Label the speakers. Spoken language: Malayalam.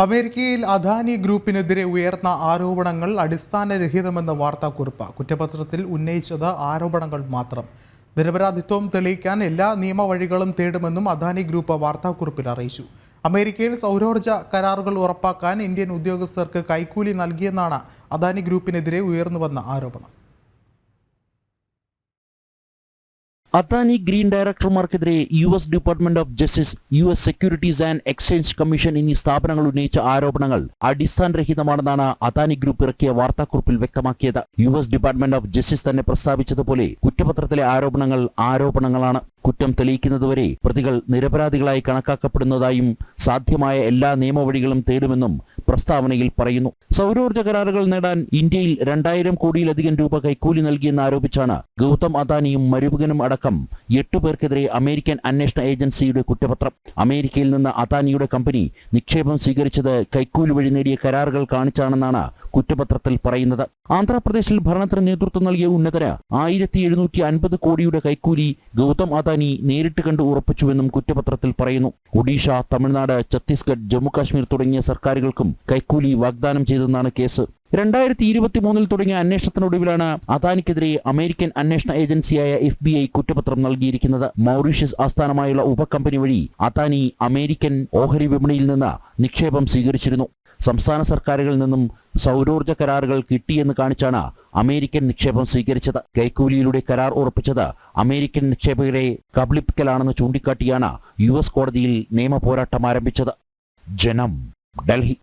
Speaker 1: അമേരിക്കയിൽ അദാനി ഗ്രൂപ്പിനെതിരെ ഉയർന്ന ആരോപണങ്ങൾ അടിസ്ഥാനരഹിതമെന്ന വാർത്താക്കുറിപ്പ്. കുറ്റപത്രത്തിൽ ഉന്നയിച്ചത് ആരോപണങ്ങൾ മാത്രം. നിരപരാധിത്വം തെളിയിക്കാൻ എല്ലാ നിയമവഴികളും തേടുമെന്നും അദാനി ഗ്രൂപ്പ് വാർത്താക്കുറിപ്പിൽ അറിയിച്ചു. അമേരിക്കയിൽ സൗരോർജ്ജ കരാറുകൾ ഉറപ്പാക്കാൻ ഇന്ത്യൻ ഉദ്യോഗസ്ഥർക്ക് കൈക്കൂലി നൽകിയെന്നാണ് അദാനി ഗ്രൂപ്പിനെതിരെ ഉയർന്നുവന്ന ആരോപണം.
Speaker 2: അദാനി ഗ്രീൻ ഡയറക്ടർമാർക്കെതിരെ US Department of Justice, US Securities and Exchange Commission എന്നീ സ്ഥാപനങ്ങൾ ഉന്നയിച്ച ആരോപണങ്ങൾ അടിസ്ഥാനരഹിതമാണെന്നാണ് അദാനി ഗ്രൂപ്പ് ഇറക്കിയ വാർത്താക്കുറിപ്പിൽ വ്യക്തമാക്കിയത്. US ഡിപ്പാർട്ട്മെന്റ് ഓഫ് ജസ്റ്റിസ് തന്നെ പ്രസ്താവിച്ചതുപോലെ കുറ്റപത്രത്തിലെ ആരോപണങ്ങൾ ആരോപണങ്ങളാണ്. കുറ്റം തെളിയിക്കുന്നതുവരെ പ്രതികൾ നിരപരാധികളായി കണക്കാക്കപ്പെടുന്നതായും സാധ്യമായ എല്ലാ നിയമവഴികളും തേടുമെന്നും പ്രസ്താവനയിൽ പറയുന്നു. സൗരോർജ്ജ കരാറുകൾ നേടാൻ ഇന്ത്യയിൽ 2000 കോടിയിലധികം രൂപ കൈക്കൂലി നൽകിയെന്ന് ആരോപിച്ചാണ് ഗൗതം അദാനിയും മരുമകനും അടക്കം 8 പേർക്കെതിരെ അമേരിക്കൻ അന്വേഷണ ഏജൻസിയുടെ കുറ്റപത്രം. അമേരിക്കയിൽ നിന്ന് അദാനിയുടെ കമ്പനി നിക്ഷേപം സ്വീകരിച്ചത് കൈക്കൂലി വഴി നേടിയ കരാറുകൾ കാണിച്ചാണെന്നാണ് കുറ്റപത്രത്തിൽ പറയുന്നത്. ആന്ധ്രാപ്രദേശിൽ ഭരണത്തിന് നേതൃത്വം നൽകിയ ഉന്നതന് 1750 കോടിയുടെ കൈക്കൂലി ഗൗതം അദാനി നേരിട്ട് കണ്ട് ഉറപ്പിച്ചുവെന്നും കുറ്റപത്രത്തിൽ പറയുന്നു. ഒഡീഷ, തമിഴ്നാട്, ഛത്തീസ്ഗഡ്, ജമ്മുകാശ്മീർ തുടങ്ങിയ സർക്കാരുകൾക്കും കൈക്കൂലി വാഗ്ദാനം ചെയ്തെന്നാണ് കേസ്. 2023 തുടങ്ങിയ അന്വേഷണത്തിനൊടുവിലാണ് അദാനിക്കെതിരെ അമേരിക്കൻ അന്വേഷണ ഏജൻസിയായ FBI കുറ്റപത്രം നൽകിയിരിക്കുന്നത്. മൗറീഷ്യസ് ആസ്ഥാനമായുള്ള ഉപകമ്പനി വഴി അദാനി അമേരിക്കൻ ഓഹരി വിപണിയിൽ നിന്ന് നിക്ഷേപം സ്വീകരിച്ചിരുന്നു. സംസ്ഥാന സർക്കാരുകളിൽ നിന്നും സൗരോർജ്ജ കരാറുകൾ കിട്ടിയെന്ന് കാണിച്ചാണ് അമേരിക്കൻ നിക്ഷേപം സ്വീകരിച്ചത്. കൈക്കൂലിയിലൂടെ കരാർ ഉറപ്പിച്ചത് അമേരിക്കൻ നിക്ഷേപകരെ കബളിപ്പിക്കലാണെന്ന് ചൂണ്ടിക്കാട്ടിയാണ് US കോടതിയിൽ നിയമ പോരാട്ടം ആരംഭിച്ചത്. ജനം, ഡൽഹി.